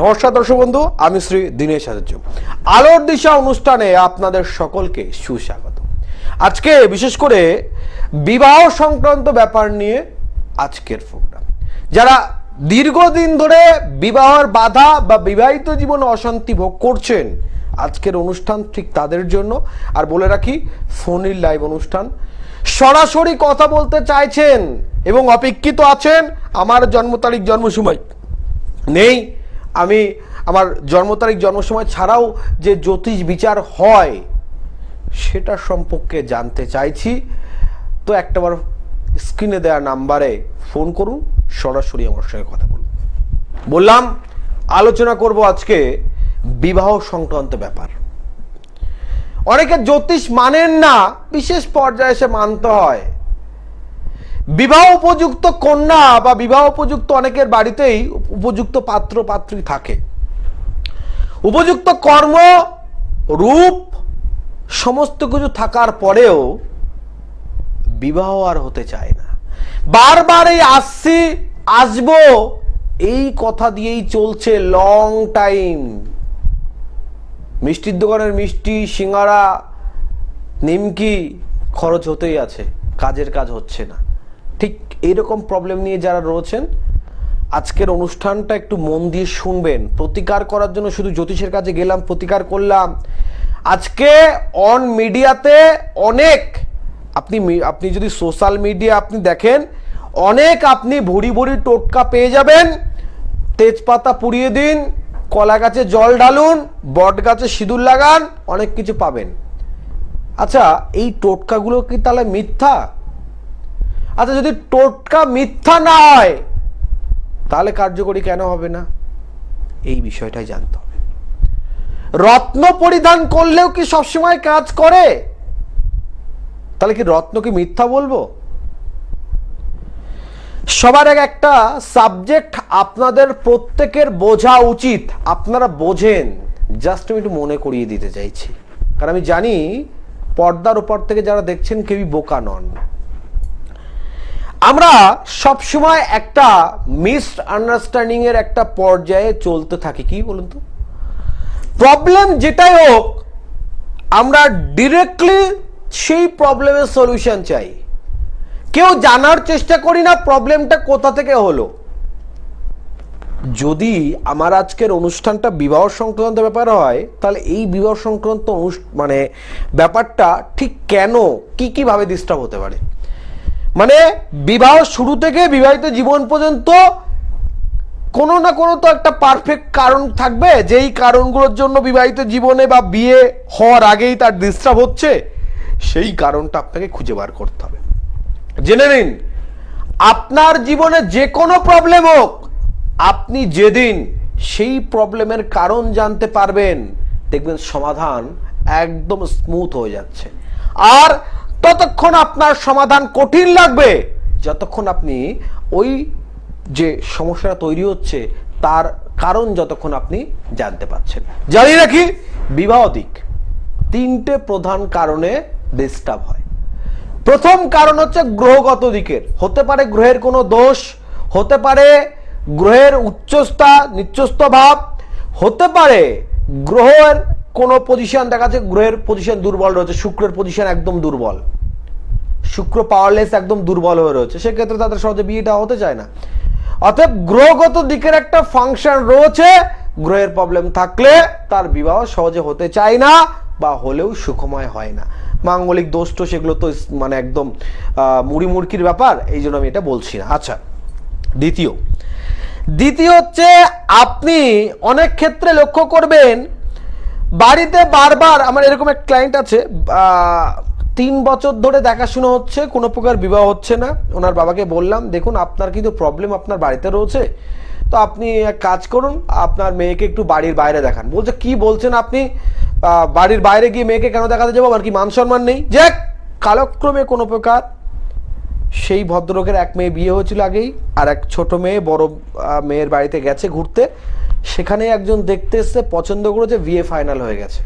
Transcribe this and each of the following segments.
নমস্কার দর্শক বন্ধু, আমি শ্রী দীনেশ আচার্য। আলোর দিশা অনুষ্ঠানে আপনাদের সকলকে সুস্বাগত। আজকে বিশেষ করে বিবাহ সংক্রান্ত ব্যাপার নিয়ে আজকের প্রোগ্রাম। যারা দীর্ঘদিন ধরে বিবাহের বাধা বা বিবাহিত জীবনে অশান্তি ভোগ করছেন, আজকের অনুষ্ঠান ঠিক তাদের জন্য। আর বলে রাখি, ফোন ইন লাইভ অনুষ্ঠান, সরাসরি কথা বলতে চাইছেন এবং অপেক্ষিত আছেন। আমার জন্ম তারিখ জন্ম সময় নেই, আমি আমার জন্ম তারিখ জন্ম সময় ছাড়াও যে জ্যোতিষ বিচার হয় সেটা সম্পর্কে জানতে চাইছি। তো একটাবার স্ক্রিনে দেওয়া নাম্বারে ফোন করুন, সরাসরি আমার সঙ্গে কথা বলুন। বললাম আলোচনা করব আজকে বিবাহ সংক্রান্ত ব্যাপার। অনেকে জ্যোতিষ মানেন না, বিশেষ পর্যায়ে এসে মানতে হয়। বিবাহ উপযুক্ত কন্যা বা বিবাহ উপযুক্ত অনেকের বাড়িতেই উপযুক্ত পাত্র পাত্রী থাকে, উপযুক্ত কর্ম রূপ সমস্ত কিছু থাকার পরেও বিবাহ আর হতে চায় না। বারবার এই আসবো এই কথা দিয়েই চলছে লং টাইম। মিষ্টির দোকানের মিষ্টি, সিঙ্গারা, নিমকি খরচ হতেই আছে, কাজের কাজ হচ্ছে না। ঠিক এইরকম প্রবলেম নিয়ে যারা রয়েছেন, আজকের অনুষ্ঠানটা একটু মন দিয়ে শুনবেন। প্রতিকার করার জন্য শুধু জ্যোতিষের কাছে গেলাম, প্রতিকার করলাম। আজকে অন মিডিয়াতে অনেক, আপনি যদি সোশ্যাল মিডিয়া আপনি দেখেন, অনেক আপনি ভুড়ি ভুড়ি টোটকা পেয়ে যাবেন। তেজপাতা পুড়িয়ে দিন, কলা গাছে জল ঢালুন, বট গাছে সিঁদুর লাগান, অনেক কিছু পাবেন। আচ্ছা, এই টোটকাগুলো কি তাহলে মিথ্যা? আচ্ছা, যদি টোটকা মিথ্যা না হয় তাহলে কার্যকরী কেন হবে না? এই বিষয়টাই জানতে হবে। রত্ন পরিধান করলেও কি সবসময় কাজ করে? তাহলে কি রত্ন কি মিথ্যা বলবো? সবার আগে একটা সাবজেক্ট আপনাদের প্রত্যেকের বোঝা উচিত। আপনারা বোঝেন, জাস্ট আমি একটু মনে করিয়ে দিতে চাইছি, কারণ আমি জানি পর্দার উপর থেকে যারা দেখছেন কেউই বোকা নন। আমরা সবসময় একটা মিস আন্ডারস্ট্যান্ডিং এর একটা পর্যায়ে চলতে থাকি। কি বলুন তো, প্রবলেম যেটাই হোক, আমরা ডিরেক্টলি সেই প্রবলেমের সলিউশন চাই। কেউ জানার চেষ্টা করি না প্রবলেমটা কোথা থেকে হলো। যদি আমার আজকের অনুষ্ঠানটা বিবাহ সংক্রান্ত ব্যাপার হয়, তাহলে এই বিবাহ সংক্রান্ত ব্যাপারটা ঠিক কেন, কি ভাবে ডিস্টার্ব হতে পারে। মানে বিবাহ শুরু থেকে বিবাহিত জীবন পর্যন্ত কোনো না কোনো তো একটা পারফেক্ট কারণ থাকবে, যেই কারণগুলোর জন্য বিবাহিত জীবনে বা বিয়ে হওয়ার আগেই তার ডিস্টার্ব হচ্ছে। সেই কারণটা আপনাকে খুঁজে বার করতে হবে। জেনে নিন, আপনার জীবনে যে কোনো প্রবলেম হোক, আপনি যেদিন সেই প্রবলেমের কারণ জানতে পারবেন, দেখবেন সমাধান একদম স্মুথ হয়ে যাচ্ছে। আর ততক্ষণ আপনার সমাধান কঠিন লাগবে যতক্ষণ আপনি ওই যে সমস্যাটা তৈরি হচ্ছে তার কারণ যতক্ষণ আপনি জানতে পারছেন। জানি রাখি, বিবাহ দিক তিনটে প্রধান কারণে ডিস্টার্ব হয়। প্রথম কারণ হচ্ছে গ্রহগত দিকের। হতে পারে গ্রহের কোনো দোষ, হতে পারে গ্রহের উচ্চস্থা নিচস্থ ভাব, হতে পারে গ্রহের কোনো পজিশন, দেখা যাচ্ছে গ্রহের পজিশন দুর্বল রয়েছে, শুক্রের পজিশন একদম দুর্বল, শুক্র পাওয়ারলেস একদম দুর্বল হয়ে রয়েছে, সেক্ষেত্রে তাদের সহজে বিয়েটা হতে চায় না। অতএব গ্রহগত দিকের একটা ফাংশন রয়েছে, গ্রহের প্রবলেম থাকলে তার বিবাহ সহজে হতে চায় না বা হলেও সুখময় হয় না। মাঙ্গলিক দোষ তো সেগুলো তো একদম মুড়ি মুড়কির ব্যাপার, এই জন্য আমি এটা বলছি না। আচ্ছা, দ্বিতীয় হচ্ছে, আপনি অনেক ক্ষেত্রে লক্ষ্য করবেন বাড়িতে বারবার, আমার এরকম এক ক্লায়েন্ট আছে, 3 বছর ধরে দেখাশোনা হচ্ছে, কোনো প্রকার বিবাহ হচ্ছে না। ওনার বাবাকে বললাম, দেখুন আপনার কিন্তু প্রবলেম আপনার বাড়িতে রয়েছে, তো আপনি এক কাজ করুন, আপনার মেয়েকে একটু বাড়ির বাইরে দেখান। বলছে কি বলছেন আপনি, বাড়ির বাইরে গিয়ে মেয়েকে কেন দেখাতে যাবো, আর কি মান সম্মান নেই? যে কালক্রমে কোনো প্রকার সেই ভদ্রলোকের এক মেয়ে বিয়ে হয়েছিল আগেই, আর এক ছোট মেয়ে বড় মেয়ের বাড়িতে গেছে ঘুরতে, সেখানে একজন দেখতে এসছে, পছন্দ করেছে, বিয়ে ফাইনাল হয়ে গেছে।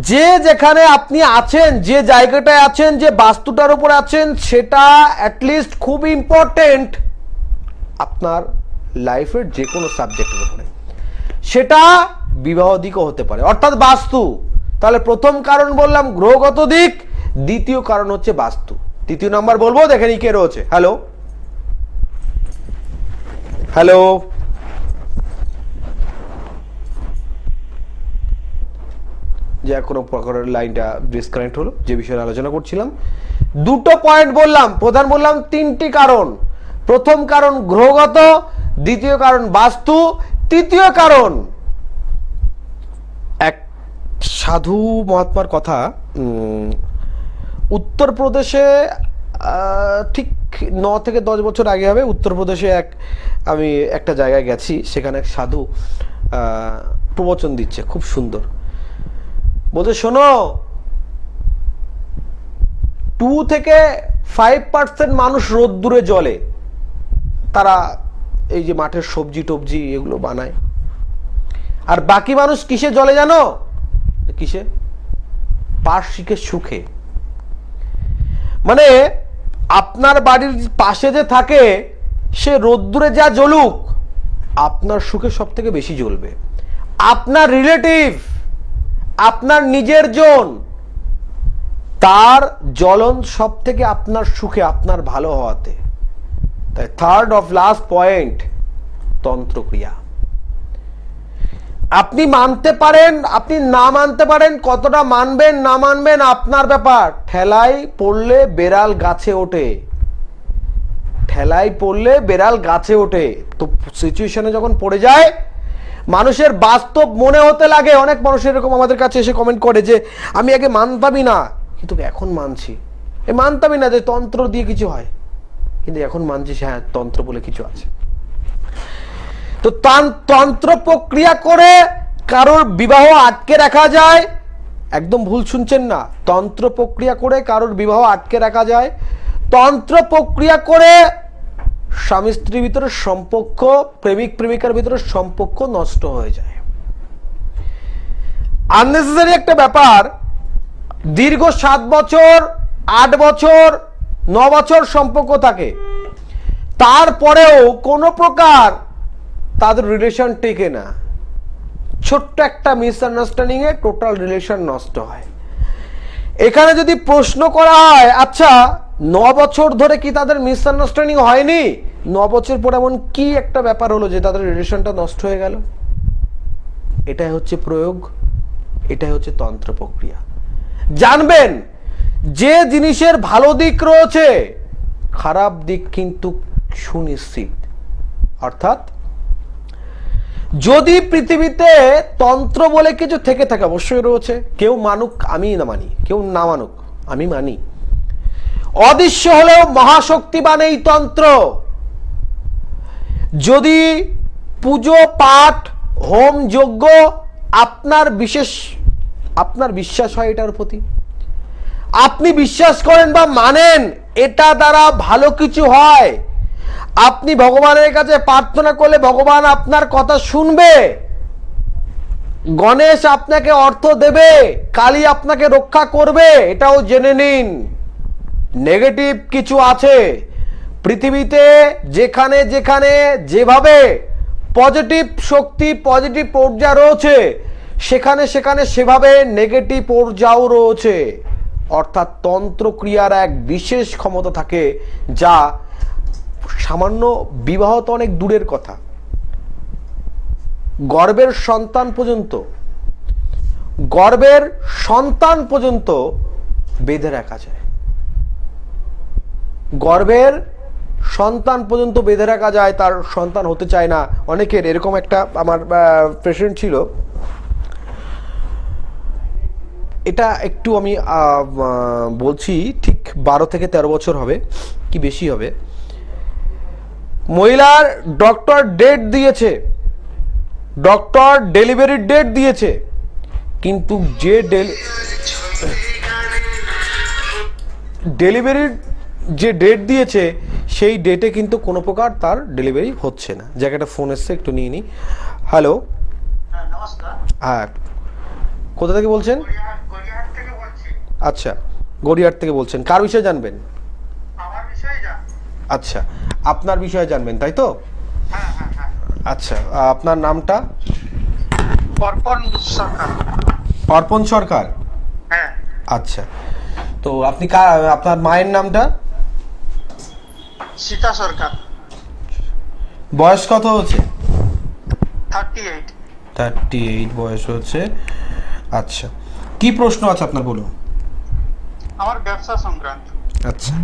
যে যেখানে আপনি আছেন, যে জায়গাটায় আছেন, যে বাস্তুটার উপর আছেন, সেটা অ্যাটলিস্ট খুব ইম্পর্টেন্ট। আপনার লাইফের যে কোনো সাবজেক্টের উপরে, সেটা বিবাহ দিকও হতে পারে, অর্থাৎ বাস্তু। তাহলে প্রথম কারণ বললাম গ্রহগত দিক, দ্বিতীয় কারণ হচ্ছে বাস্তু। তৃতীয় নাম্বার বলবো, দেখে নি কে রয়েছে। হ্যালো হ্যালো, যে কোনো প্রকারের লাইনটা ডিসকানেক্ট হলো, যে বিষয়ে আলোচনা করছিলাম। দুটো পয়েন্ট বললাম, প্রধান বললাম তিনটি কারণ। প্রথম কারণ গ্রহগত, দ্বিতীয় কারণ বাস্তু, তৃতীয় কারণ এক সাধু মহাত্মার কথা। উত্তরপ্রদেশে ঠিক 9 থেকে 10 বছর আগে হবে, উত্তরপ্রদেশে আমি একটা জায়গায় গেছি, সেখানে এক সাধু প্রবচন দিচ্ছে, খুব সুন্দর। বলছে শোনো, 2 থেকে 5% মানুষ রোদ্দুরে জ্বলে, তারা এই যে মাঠের সবজি টবজি এগুলো বানায়। আর বাকি মানুষ কিসে জ্বলে জানো? কিসে? পার্শ্বিকের সুখে। মানে আপনার বাড়ির পাশে যে থাকে, সে রোদ্দুরে যা জ্বলুক, আপনার সুখে সব থেকে বেশি জ্বলবে। আপনার রিলেটিভ, আপনার নিজের জন, তার জ্বলন সব থেকে আপনার সুখে, আপনার ভালো হওয়াতে। তাই থার্ড অফ লাস্ট পয়েন্ট, তন্ত্রক্রিয়া। আপনি মানতে পারেন, আপনি না মানতে পারেন, কতটা মানবেন না মানবেন আপনার ব্যাপার। ঠেলায় পড়লে বেড়াল গাছে ওঠে, ঠেলায় পড়লে বেড়াল গাছে ওঠে। তো সিচুয়েশনে যখন পড়ে যায়, মানুষের বাস্তব মনে হতে লাগে। অনেক মানুষ এরকম আমাদের কাছে এসে কমেন্ট করে যে আমি আগে মানতামই না, কিন্তু এখন মানছি। মানতামই না যে তন্ত্র দিয়ে কিছু হয়, কিন্তু এখন মানছি হ্যাঁ, তন্ত্র বলে কিছু আছে। তো তন্ত্র প্রক্রিয়া করে কারোর বিবাহ আটকে রাখা যায়, একদম ভুল শুনছেন না। তন্ত্র প্রক্রিয়া করে কারোর বিবাহ আটকে রাখা যায়। তন্ত্র প্রক্রিয়া করে স্বামী স্ত্রীর ভিতরে সম্পর্ক, প্রেমিক প্রেমিকার ভিতরে সম্পর্ক নষ্ট হয়ে যায়। আননেসেসারি একটা ব্যাপার। দীর্ঘ 7 বছর, 8 বছর, 9 বছর সম্পর্ক থাকে, তারপরেও কোনো প্রকার তাদের রিলেশন টেকে না। ছোট্ট একটা মিসআন্ডারস্ট্যান্ডিং এ টোটাল রিলেশন নষ্ট হয়। এখানে যদি প্রশ্ন করা হয়, আচ্ছা 9 বছর ধরে কি তাদের মিসআন্ডারস্ট্যান্ডিং হয়নি? 9 বছর পর এমন কি একটা ব্যাপার হলো যে তাদের রিলেশনটা নষ্ট হয়ে গেল? এটাই হচ্ছে প্রয়োগ, এটাই হচ্ছে তন্ত্র প্রক্রিয়া। জানবেন যে জিনিসের ভালো দিক রয়েছে, খারাপ দিক কিন্তু সুনিশ্চিত। অর্থাৎ যদি পৃথিবীতে তন্ত্র বলে কিছু থেকে থাকে, অবশ্যই রয়েছে। কেউ মানুক, আমি না মানি, কেউ না মানুক, আমি মানি। অদৃশ্য হলেও মহাশক্তিবান এই তন্ত্র। যদি পুজো পাঠ, হোম যজ্ঞ, আপনার বিশ্বাস হয় এটার প্রতি, আপনি বিশ্বাস করেন বা মানেন এটা দ্বারা ভালো কিছু হয়, আপনি ভগবানের কাছে প্রার্থনা করলে ভগবান আপনার কথা শুনবে, গণেশ আপনাকে অর্থ দেবে, কালী আপনাকে রক্ষা করবে, এটাও জেনে নিন। নেগেটিভ কিছু আছে পৃথিবীতে, যেখানে যেখানে যেভাবে পজিটিভ শক্তি, পজিটিভ ঊর্জা রয়েছে, সেখানে সেখানে সেভাবে নেগেটিভ ঊর্জাও রয়েছে। অর্থাৎ তন্ত্রক্রিয়ার এক বিশেষ ক্ষমতা থাকে, যা সামান্য বিবাহ তো অনেক দূরের কথা, গর্ভের সন্তান পর্যন্ত বেঁধে রাখা যায়। গর্ভের সন্তান পর্যন্ত বেঁধে রাখা যায়, তার সন্তান হতে চায় না অনেকের। এরকম একটা আমার পেশেন্ট ছিল, এটা একটু আমি বলছি, ঠিক 12 থেকে 13 বছর হবে কি বেশি হবে। মহিলার ডক্টর ডেট দিয়েছে, ডক্টর ডেলিভারির ডেট দিয়েছে, কিন্তু যে ডেলিভারির যে ডেট দিয়েছে সেই ডেটে কিন্তু কোনো প্রকার তার ডেলিভারি হচ্ছে না। জায়গাটা ফোন এসছে, একটু নিয়ে নিই। হ্যালো, হ্যাঁ, কোথা থেকে বলছেন? আচ্ছা, গড়িয়াহাট থেকে বলছেন। কার বিষয়ে জানবেন? আচ্ছা, আপনার বিষয়ে জানবেন, তাই তো? আচ্ছা, আপনার নামটা? অর্পণ সরকার। অর্পণ সরকার। হ্যাঁ। আচ্ছা, তো আপনি আপনার মায়ের নামটা? সীতা সরকার। বয়স কত হচ্ছে? 38। 38 বয়স হচ্ছে। আচ্ছা, কি প্রশ্ন আছে আপনার, বলুন। আমার ব্যবসা সংক্রান্ত। আচ্ছা,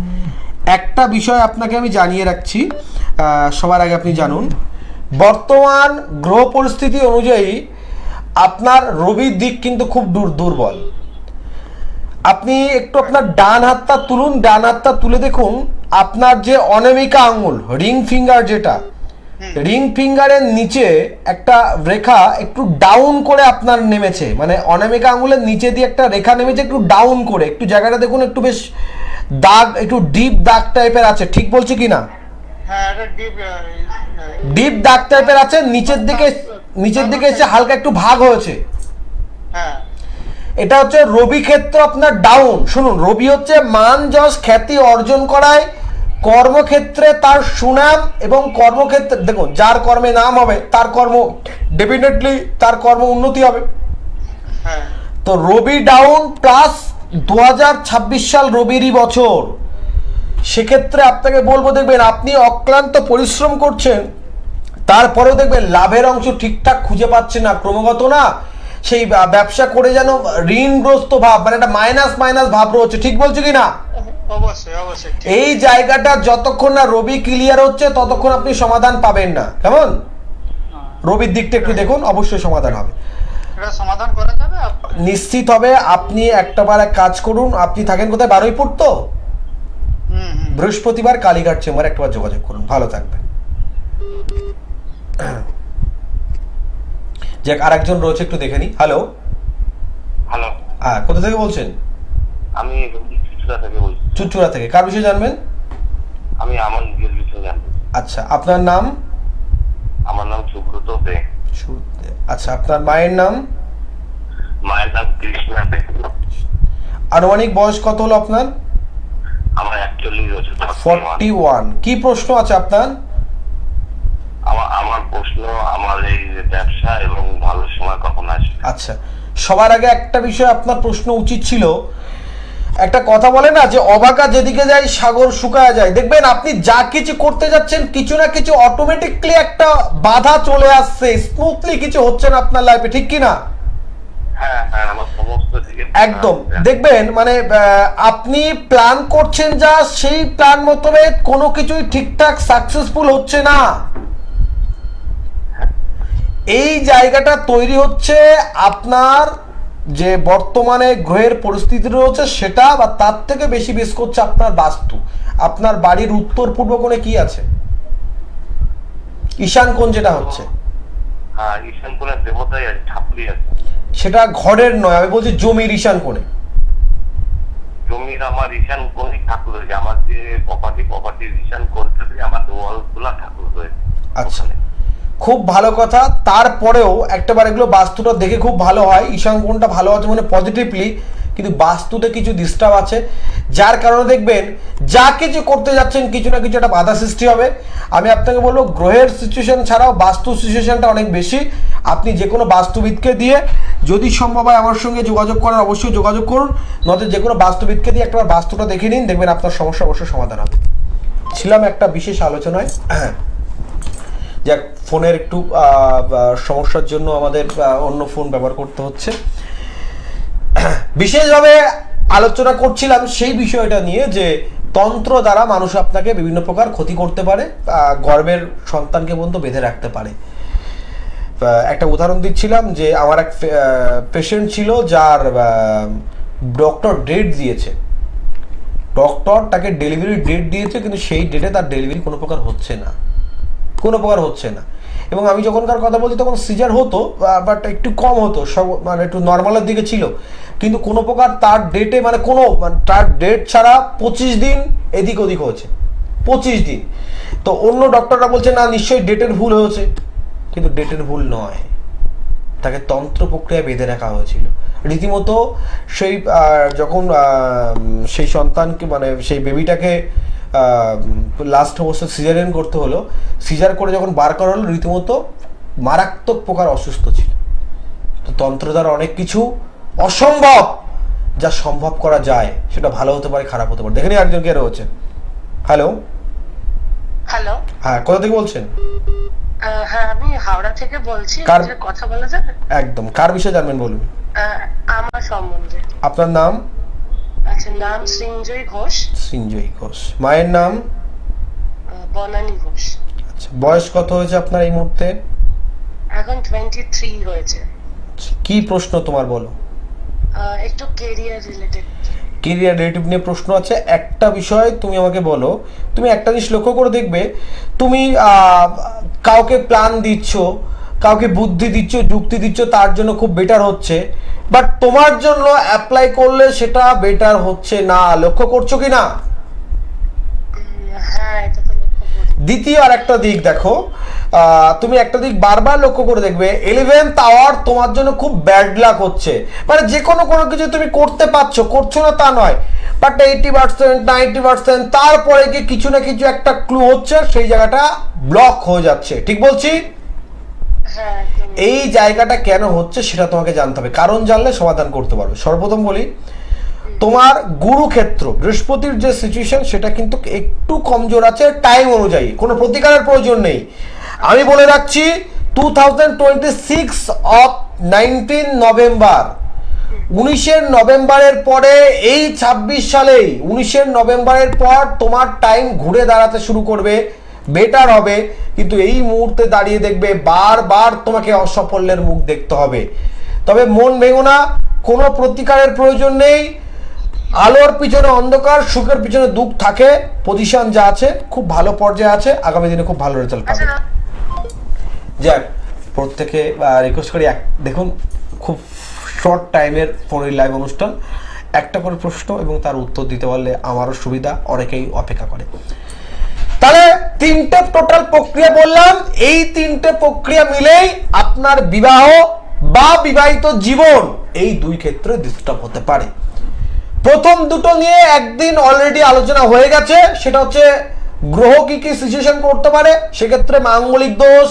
একটা বিষয় আপনাকে আমি জানিয়ে রাখছি, সবার আগে আপনি জানুন, বর্তমান গ্রহ পরিস্থিতি অনুযায়ী আপনার রবির দিক কিন্তু খুব দুর্বল। আপনি একটু আপনার ডান হাতটা তুলুন, ডান হাতটা তুলে দেখুন আপনার যে অনামিকা আঙুল, রিং ফিঙ্গার যেটা, রিং ফিঙ্গারের নিচে একটা রেখা একটু ডাউন করে আপনার নেমেছে, মানে অনামিকা আঙুলের নিচে দিয়ে একটা রেখা নেমেছে একটু ডাউন করে, একটু জায়গাটা দেখুন, একটু বেশ দাগ, একটু ডিপ দাগ টাইপের আছে, ঠিক বলছি কি না? হ্যাঁ, এটা ডিপ দাগ টাইপের আছে, নিচের দিকে এসে হালকা একটু ভাগ হয়েছে। হ্যাঁ। এটা হচ্ছে রবি ক্ষেত্র আপনার ডাউন। শুনুন, রবি হচ্ছে মান যশ খ্যাতি অর্জন করায়, কর্মক্ষেত্রে তার সুনাম, এবং কর্মক্ষেত্রে দেখুন যার কর্মে নাম হবে তার কর্ম ডেফিনেটলি তার কর্ম উন্নতি হবে। হ্যাঁ। তো রবি ডাউন প্লাস 2026 সাল রবিরই বছর, সেক্ষেত্রে আপনাকে বলবো, দেখবেন আপনি অক্লান্ত পরিশ্রম করছেন, তারপরেও দেখবেন লাভের অংশ ঠিকঠাক খুঁজে পাচ্ছে না, ক্রমাগত না সেই ব্যবসা করে যেন ঋণগ্রস্ত ভাব, মানে একটা মাইনাস মাইনাস ভাব রয়েছে, ঠিক বলছি কি না? অবশ্যই অবশ্যই। এই জায়গাটা যতক্ষণ না রবি ক্লিয়ার হচ্ছে ততক্ষণ আপনি সমাধান পাবেন না, কেমন? রবির দিকটা একটু দেখুন, অবশ্যই সমাধান হবে, এটা সমাধান করা যাবে নিশ্চিত হবে। আপনি একটাবার এক কাজ করুন, আপনি থাকেন কোথায়? বারুইপুর তো? বৃহস্পতিবার কালীঘাট চেম্বার একটাবার যোগাযোগ করুন, ভালো থাকবেন। যাক, আরেকজন রয়েছে, একটু দেখে নি। হ্যালো। হ্যালো। হ্যাঁ, কোথা থেকে বলছেন? আমি চুচুড়া থেকে বলছি। চুচুড়া থেকে। কার বিষয়ে জানবেন? আমি আমার নিজের বিষয়ে জানবো। আচ্ছা, আপনার নাম? আমার নাম সুব্রত দে। আচ্ছা, আপনার মায়ের নাম? মায়ের নাম কৃষ্ণা দে। আনুমানিক বয়স কত হলো আপনার? আমার 41 বছর। 41। কি প্রশ্ন আছে আপনার? আমার প্রশ্ন, আমার এই ব্যবসা এবং ভালো সময় কখন আসবে? আচ্ছা, সবার আগে একটা বিষয় আপনার প্রশ্ন উচিত ছিল, একটা কথা বলে না যে অবাকা যেদিকে যায় সাগর শুকায় যায়। দেখবেন আপনি যা কিছু করতে যাচ্ছেন কিছু না কিছু অটোমেটিকলি একটা বাধা চলে আসছে, স্মুথলি কিছু হচ্ছে না আপনার লাইফে, ঠিক কি না? হ্যাঁ হ্যাঁ, আমার সমস্ত দিকে একদম। দেখবেন মানে আপনি প্ল্যান করছেন যা, সেই প্ল্যান মোতাবেক কোনো কিছুই ঠিকঠাক সাকসেসফুল হচ্ছে না। এই জায়গাটা তৈরি হচ্ছে আপনার যে বর্তমানে গ্রহের পরিস্থিতি রয়েছে সেটা, বা তার থেকে বেশি বেশ করছে আপনার বাস্তু। আপনার বাড়ির উত্তর পূর্ব কোণে কি আছে? ঈশান কোণ যেটা হচ্ছে, হ্যাঁ, ঈশান কোণের দেবতাই আছে, ঠাকুরই আছে। সেটা ঘরের নয়, আমি বলছি জমির ঈশান কোণে। জমির আমার ঈশান কোণে ঠাকুর রয়েছে। আমার যে প্রপার্টির ঈশান কোণ থেকে আমার ওয়ালগুলা ঠাকুর রয়েছে। আচ্ছা, খুব ভালো কথা। তারপরেও একটাবার এগুলো বাস্তুটা দেখে খুব ভালো হয়, ঈশান কোণটা ভালো আছে মানে পজিটিভলি, কিন্তু বাস্তুতে কিছু ডিস্টার্ব আছে, যার কারণে দেখবেন যা কিছু করতে যাচ্ছেন কিছু না কিছু একটা বাধা সৃষ্টি হবে। আমি আপনাকে বলবো, গ্রহের সিচুয়েশন ছাড়াও বাস্তু সিচুয়েশনটা অনেক বেশি। আপনি যে কোনো বাস্তুবিদকে দিয়ে, যদি সম্ভব হয় আমার সঙ্গে যোগাযোগ করার অবশ্যই যোগাযোগ করুন, নয়তো যে কোনো বাস্তুবিদকে দিয়ে একটাবার বাস্তুটা দেখে নিন, দেখবেন আপনার সমস্যা অবশ্যই সমাধান হবে। ছিলাম একটা বিশেষ আলোচনায়, যাক, ফোনের একটু সমস্যার জন্য আমাদের অন্য ফোন ব্যবহার করতে হচ্ছে। বিশেষভাবে আলোচনা করছিলাম সেই বিষয়টা নিয়ে যে তন্ত্র দ্বারা মানুষ আপনাকে বিভিন্ন প্রকার ক্ষতি করতে পারে, গর্ভের সন্তানকে পর্যন্ত বেঁধে রাখতে পারে। একটা উদাহরণ দিচ্ছিলাম যে আমার এক পেশেন্ট ছিল, যার ডক্টর ডেট দিয়েছে, ডক্টর তাকে ডেলিভারি ডেট দিয়েছে, কিন্তু সেই ডেটে তার ডেলিভারি কোনো প্রকার হচ্ছে না, এবং আমি যখনকার কথা বলছি তখন সিজার হতো, বাট একটু কম হতো, সব মানে একটু নর্মালের দিকে ছিল, কিন্তু কোনো প্রকার তার ডেটে মানে তার ডেট ছাড়া 25 দিন এদিক ওদিক হয়েছে, 25 দিন। তো অন্য ডক্টররা বলছে না, নিশ্চয়ই ডেটের ভুল হয়েছে, কিন্তু ডেটের ভুল নয়, তাকে তন্ত্র প্রক্রিয়ায় বেঁধে রাখা হয়েছিল রীতিমতো। সেই যখন সেই সন্তানকে মানে সেই বেবিটাকে লাস্ট অবশ্য সিজারিয়ান করতে হলো, সিজার করে যখন বার করা হলো রীতিমতো মারাত্মক প্রকার অসুস্থ ছিল। তো তন্ত্র দ্বারা অনেক কিছু অসম্ভব যা সম্ভব করা যায়, সেটা ভালো হতে পারে খারাপ হতে পারে। দেখেনি একজন কে রয়েছে। হ্যালো, হ্যালো, হ্যাঁ কোথা থেকে বলছেন? হ্যাঁ আমি হাওড়া থেকে বলছি। কার- যে কথা বলা যাবে? একদম, কার বিষয়ে জানবেন বলুন। আমার সম্বন্ধে। আপনার নাম? আচ্ছা, নাম সৃঞ্জয় ঘোষ। সৃঞ্জয় ঘোষ। মায়ের নাম? বনানী ঘোষ। আচ্ছা, বয়স কত হয়েছে আপনার এই মুহূর্তে? এখন 23 হয়েছে। কি প্রশ্ন তোমার বলো। একটু কেরিয়ার রিলেটেড। কেরিয়ার রিলেটিভ নিয়ে প্রশ্ন আছে। একটা বিষয় তুমি আমাকে বলো, তুমি একটা জিনিস লক্ষ্য করে দেখবে, তুমি কাউকে প্ল্যান দিচ্ছ, কাউকে বুদ্ধি দিচ্ছ, যুক্তি দিচ্ছ, তার জন্য খুব বেটার হচ্ছে, বাট তোমার জন্য অ্যাপ্লাই করলে সেটা বেটার হচ্ছে না। লক্ষ্য করছো কি না? হ্যাঁ, এটা তো লক্ষ্য করি। দ্বিতীয় আর একটা দিক দেখো, তুমি একটা দিক বারবার লক্ষ্য করে দেখবে, 11th আওয়ার তোমার জন্য খুব ব্যাড লাক হচ্ছে। মানে যে কোনো কিছু তুমি করতে পারছো, করছো না তা নয়, বাট 80% 90% তারপরে গিয়ে কিছু না কিছু একটা ক্লু হচ্ছে, সেই জায়গাটা ব্লক হয়ে যাচ্ছে। ঠিক বলছি? হ্যাঁ, একদম। এই জায়গাটা কেন হচ্ছে সেটা তোমাকে জানতে হবে, কারণ জানলে সমাধান করতে পারবে। সর্বপ্রথম বলি, তোমার গুরুক্ষেত্র বৃহস্পতির যে সিচুয়েশন সেটা কিন্তু একটু কমজোর আছে টাইম অনুযায়ী, কোনো প্রতিকারের প্রয়োজন নেই। আমি বলে রাখছি 2026 অফ 19 নভেম্বর, 19 নভেম্বরের পরে, এই 26 সালেই 19 নভেম্বরের পর তোমার টাইম ঘুরে দাঁড়াতে শুরু করবে, বেটার হবে। কিন্তু এই মুহূর্তে দাঁড়িয়ে দেখবে বারবার তোমাকে অসাফল্যের মুখ দেখতে হবে। তবে মন ভেঙো না, কোনো প্রতিকারের প্রয়োজন নেই। আলোর পিছনে অন্ধকার, সুখের পিছনে দুঃখ থাকে। পজিশন যা আছে খুব ভালো পর্যায়ে আছে, আগামী দিনে খুব ভালো রেজাল্ট পাবে। আচ্ছা, যাক, প্রত্যেকে রিকোয়েস্ট করি, দেখুন খুব শর্ট টাইমের ফোনের লাইভ অনুষ্ঠান, একটা করে প্রশ্ন এবং তার উত্তর দিতে পারলে আমারও সুবিধা, অনেকেই অপেক্ষা করে। তাহলে তিনটে টোটাল প্রক্রিয়া বললাম, এই তিনটে প্রক্রিয়া মিলেই আপনার বিবাহ বা বিবাহিত জীবন এই দুই ক্ষেত্রে ডিস্টার্ব হতে পারে। প্রথম দুটো নিয়ে একদিন অলরেডি আলোচনা হয়ে গেছে, সেটা হচ্ছে গ্রহ কি কি সিচুয়েশন করতে পারে, সেক্ষেত্রে মাঙ্গলিক দোষ,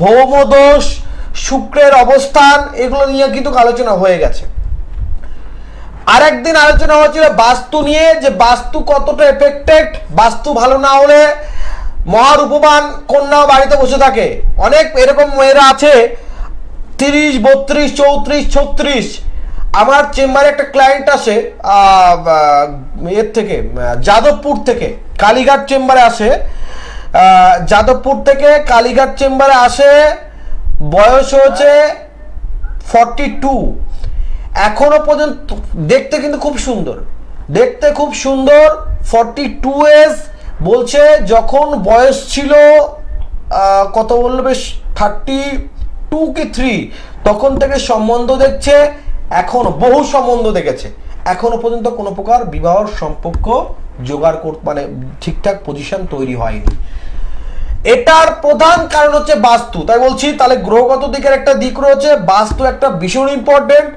ভৌম দোষ, শুক্রের অবস্থান, এগুলো নিয়ে কিন্তু আলোচনা হয়ে গেছে। আরেকদিন আলোচনা হয়েছিল বাস্তু নিয়ে, যে বাস্তু কতটা এফেক্টেড, বাস্তু ভালো না হলে মহারূপবান কন্যাও বাড়িতে বসে থাকে। অনেক এরকম মেয়েরা আছে 30, 32, 34, 36। আমার চেম্বারে একটা ক্লায়েন্ট আসে এর থেকে, যাদবপুর থেকে, কালীঘাট চেম্বারে আসে, যাদবপুর থেকে কালীঘাট চেম্বারে আসে, বয়স হয়েছে 42। এখনো পর্যন্ত দেখতে কিন্তু খুব সুন্দর, দেখতে খুব সুন্দর, 42 এজ। বলছে যখন বয়স ছিল কত বললো, বেশ 32 কি 3, তখন থেকে সম্বন্ধ দেখছে, এখনো বহু সম্বন্ধ দেখেছে, এখনো পর্যন্ত কোনো প্রকার বিবাহর সম্পর্ক জোগাড় মানে ঠিকঠাক পজিশন তৈরি হয়নি। এটার প্রধান কারণ হচ্ছে বাস্তু। তাই বলছি, তাহলে গ্রহগত দিকের একটা দিক রয়েছে, বাস্তু একটা ভীষণ ইম্পর্টেন্ট।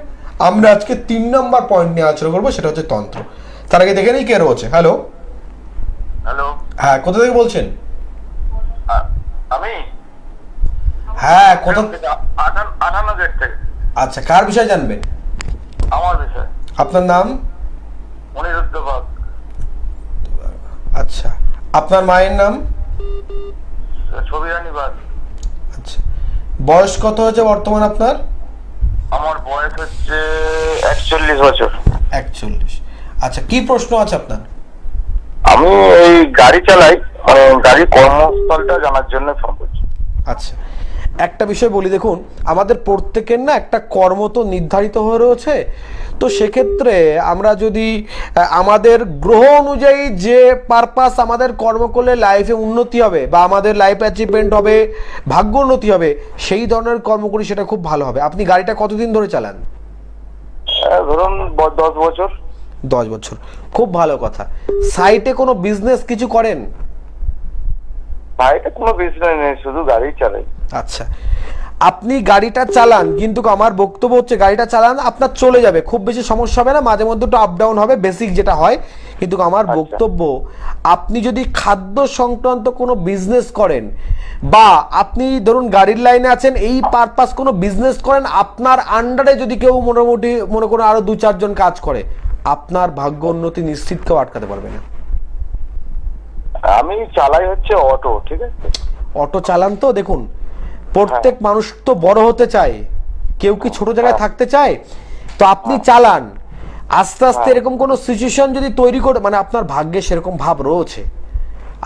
আমরা আজকে 3 নম্বর পয়েন্ট নিয়ে আলোচনা করবো, সেটা হচ্ছে তন্ত্র। তার আগে দেখে নিই কে রয়েছে। হ্যালো, হ্যালো, হ্যাঁ কোথা থেকে বলছেন? আমি হ্যাঁ কোথা? 58 গেট থেকে। আচ্ছা, কার বিষয় জানবেন? আমার বিষয়। আপনার নাম? অনিরুদ্ধ বাগ। আচ্ছা, আপনার মায়ের নাম? ছবিরানী বাগ। আচ্ছা, বয়স কত হয়েছে বর্তমান আপনার? আমার বয়স হচ্ছে 41 বছর। 41। আচ্ছা, কি প্রশ্ন আছে আপনার? আমি এই গাড়ি চালাই, গাড়ির কর্মস্থলটা জানার জন্য ফোন করছি। আচ্ছা, একটা বিষয় বলি, দেখুন আমাদের প্রত্যেকের না একটা কর্ম তো নির্ধারিত হয়ে রয়েছে। তো সেক্ষেত্রে আমরা যদি আমাদের গ্রহ অনুযায়ী যে পারপাস আমাদের কর্ম করলে লাইফে উন্নতি হবে বা আমাদের লাইফ অ্যাচিভমেন্ট হবে, ভাগ্য উন্নতি হবে, সেই ধরনের কর্ম করি, সেটা খুব ভালো হবে। আপনি গাড়িটা কতদিন ধরে চালান? ধরুন 10 বছর। 10 বছর, খুব ভালো কথা। সাইটে কোনো বিজনেস কিছু করেন? ভাইটা কোনো বিজনেস নেই, শুধু গাড়ি চালাই। আচ্ছা, আপনি গাড়িটা চালান, কিন্তু আমার বক্তব্য হচ্ছে গাড়িটা চালান, আপনার চলে যাবে, খুব বেশি সমস্যা হবে না, মাঝে মধ্যে একটু আপ ডাউন হবে, বেসিক যেটা হয়। কিন্তু আমার বক্তব্য, আপনি যদি খাদ্য সংক্রান্ত কোনো বিজনেস করেন বা আপনি ধরুন গাড়ির লাইনে আছেন, এই পারপাস কোনো বিজনেস করেন, আপনার আন্ডারে যদি কেউ মোটামুটি মনে করুন আরো 2-4 জন কাজ করে, আপনার ভাগ্য উন্নতি নিশ্চিত কেউ আটকাতে পারবে না। আমি চালাই হচ্ছে অটো, ঠিক আছে? অটো চালান তো দেখুন, প্রত্যেক মানুষ তো বড় হতে চায়, কেউ কি ছোট জায়গায় থাকতে চায়? তো আপনি চালান, আস্তে আস্তে এরকম কোনো সিচুয়েশন যদি তৈরি করে, মানে আপনার ভাগ্যে সেরকম ভাব রয়েছে,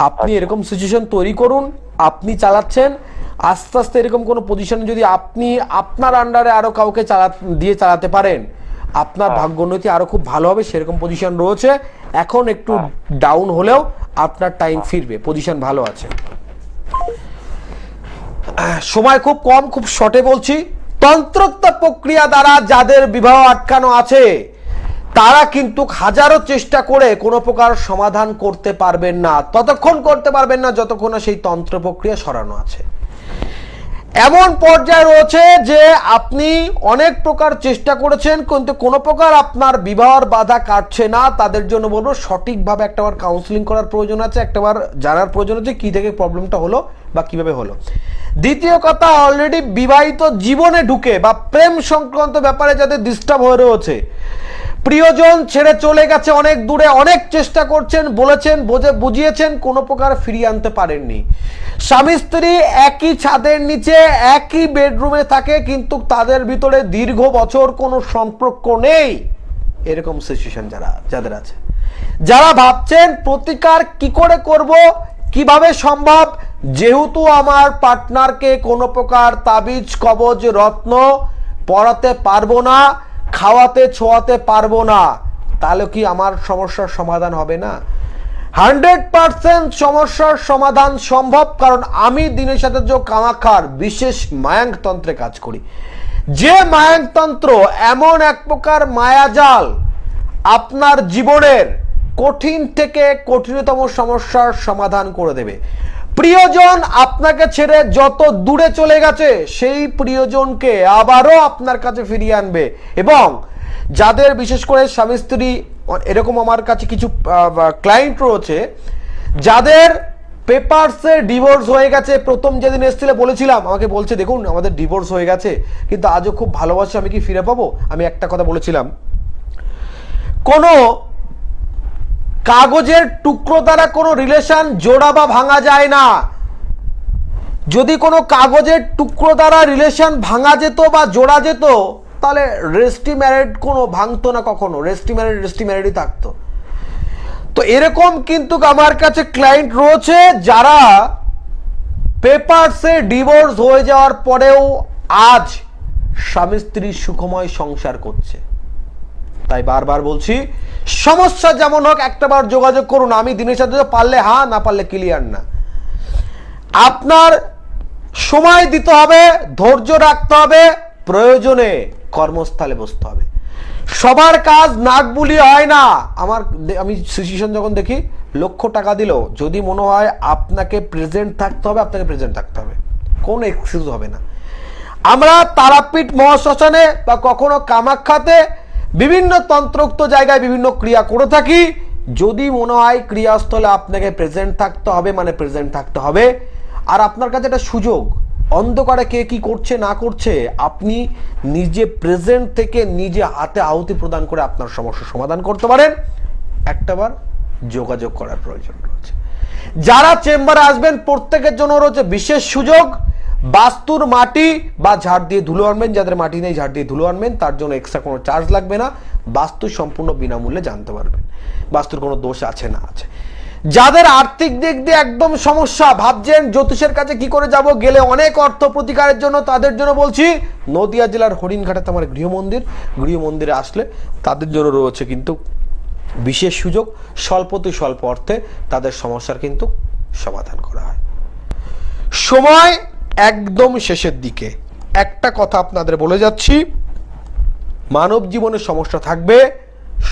আপনি এরকম সিচুয়েশন তৈরি করুন, আপনি চালাচ্ছেন, আস্তে আস্তে এরকম কোনো পজিশনে যদি আপনি আপনার আন্ডারে আরো কাউকে চালাতে পারেন, আপনার ভাগ্য উন্নতি আরো খুব ভালো হবে। সেরকম পজিশন রয়েছে, এখন একটু ডাউন হলেও আপনার টাইম ফিরবে, পজিশন ভালো আছে। সময় খুব কম, খুব শর্টে বলছি। তন্ত্রোক্ত প্রক্রিয়া দ্বারা যাদের বিবাহ আটকানো আছে, তারা কিন্তু হাজারো চেষ্টা করে কোনো প্রকার সমাধান করতে পারবেন না, ততক্ষণ করতে পারবেন না যতক্ষণ না সেই তন্ত্র প্রক্রিয়া সরানো আছে। এমন পর্যায়ে রয়েছে যে আপনি অনেক প্রকার চেষ্টা করেছেন, কিন্তু কোনো প্রকার আপনার বিবাহের বাধা কাটছে না। তাদের জন্য বলবো সঠিকভাবে একটাবার কাউন্সিলিং করার প্রয়োজন আছে, একটাবার জানার প্রয়োজন আছে কি থেকে প্রবলেমটা হলো বা কিভাবে হলো। দ্বিতীয় কথা, অলরেডি বিবাহিত জীবনে ঢুকে বা প্রেম সংক্রান্ত ব্যাপারে যাদের ডিস্টার্ব হয়ে রয়েছে, প্রিয়জন ছেড়ে চলে গেছে অনেক দূরে, অনেক চেষ্টা করছেন, বলেছেন, বুঝিয়েছেন, কোনো প্রকার ফিরিয়ে আনতে পারেননি। স্বামী স্ত্রী একই ছাদের নিচে একই বেডরুমে থাকে, কিন্তু তাদের ভিতরে দীর্ঘ বছর কোনো সম্পর্ক নেই, এরকম সিচুয়েশন যাদের আছে, যারা ভাবছেন প্রতিকার কি করে করব, কিভাবে সম্ভব, যেহেতু আমার পার্টনারকে কোনো প্রকার তাবিজ কবজ রত্ন পরাতে পারবো না, খাওয়াতে ছোঁয়াতে পারবো না, তাহলে কি আমার সমস্যার সমাধান হবে না? 100% সমস্যার সমাধান সম্ভব, কারণ আমি দিনের সাথে যে কামাখ্যার বিশেষ মায়াঙ্কতন্ত্রে কাজ করি, যে মায়াঙ্কতন্ত্র এমন এক প্রকার মায়াজাল আপনার জীবনের কঠিন থেকে কঠিনতম সমস্যার সমাধান করে দেবে। প্রিয়জন আপনাকে ছেড়ে যত দূরে চলে গেছে, সেই প্রিয়জনকে আবারও আপনার কাছে ফিরিয়ে আনবে। এবং যাদের বিশেষ করে স্বামী স্ত্রী, এরকম আমার কাছে কিছু ক্লায়েন্ট রয়েছে যাদের পেপারসে ডিভোর্স হয়ে গেছে। প্রথম যেদিন এসেছিল বলেছিলাম, আমাকে বলছে দেখুন আমাদের ডিভোর্স হয়ে গেছে, কিন্তু আজও খুব ভালোবাসে, আমি কি ফিরে পাবো? আমি একটা কথা বলেছিলাম, কোনো কাগজের টুকরো দ্বারা কোনো রিলেশন জোড়া বা ভাঙা যায় না। যদি কোনো কাগজের টুকরো দ্বারা রিলেশন ভাঙা যেত বা জোড়া যেত, তাহলে রেজিস্ট্রি ম্যারেড কোনো ভাঙতো না কখনো, রেজিস্ট্রি ম্যারেডই থাকতো। তো এরকম কিন্তু আমার কাছে ক্লায়েন্ট রয়েছে যারা পেপারসে ডিভোর্স হয়ে যাওয়ার পরেও আজ স্বামী স্ত্রী সুখময় সংসার করছে। তাই বারবার বলছি, সমস্যা যেমন হোক একটাবার যোগাযোগ করুন। আমি দিনের সাথে পারলে হ্যাঁ, না পারলে ক্লিয়ার না। আপনার সময় দিতে হবে, ধৈর্য রাখতে হবে, প্রয়োজনে কর্মস্থলে বসতে হবে। সবার কাজ নাক বুলিয়ে হয় না। আমি সিচুয়েশন যখন দেখি, লক্ষ টাকা দিলেও যদি মনে হয় আপনাকে প্রেজেন্ট থাকতে হবে, আপনাকে প্রেজেন্ট থাকতে হবে, কোনো এক্সকিউজ হবে না। আমরা তারাপীঠ মহাশ্মশানে বা কখনো কামাখ্যাতে বিভিন্ন তন্ত্রোক্ত জায়গায় বিভিন্ন ক্রিয়া করে থাকি। যদি মনে হয় ক্রিয়াস্থলে আপনাকে প্রেজেন্ট থাকতে হবে, মানে প্রেজেন্ট থাকতে হবে। আর আপনার কাছে একটা সুযোগ, অন্ধকারে কে কি করছে না করছে, আপনি নিজে প্রেজেন্ট থেকে নিজে হাতে আহুতি প্রদান করে আপনার সমস্যার সমাধান করতে পারেন। একটাবার যোগাযোগ করার প্রয়োজন রয়েছে। যারা চেম্বারে আসবেন প্রত্যেকের জন্য রয়েছে বিশেষ সুযোগ। বাস্তুর মাটি বা ঝাড় দিয়ে ধুলো আনবেন, যাদের মাটি নেই ঝাড় দিয়ে ধুলো আনবেন, তার জন্য এক্সট্রা কোনো চার্জ লাগবে না। বাস্তু সম্পূর্ণ বিনামূল্যে জানতে পারবেন বাস্তুর কোনো দোষ আছে না আছে। যাদের আর্থিক দিক দিয়ে একদম সমস্যা, ভাবছেন জ্যোতিষের কাছে কি করে যাব, গেলে অনেক অর্থ প্রতিকারের জন্য, তাদের জন্য বলছি নদিয়া জেলার হরিণঘাটাতে আমার গৃহমন্দিরে আসলে তাদের জন্য রয়েছে কিন্তু বিশেষ সুযোগ। স্বল্পতে স্বল্প অর্থে তাদের সমস্যার কিন্তু সমাধান করা হয়। সময় একদম শেষের দিকে। একটা কথা আপনাদের বলে যাচ্ছি, মানব জীবনে সমস্যা থাকবে,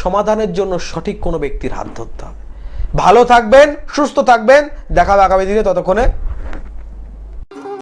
সমাধানের জন্য সঠিক কোনো ব্যক্তির হাত ধরতে হবে। ভালো থাকবেন, সুস্থ থাকবেন, দেখা হবে আগামী দিনে। ততক্ষণে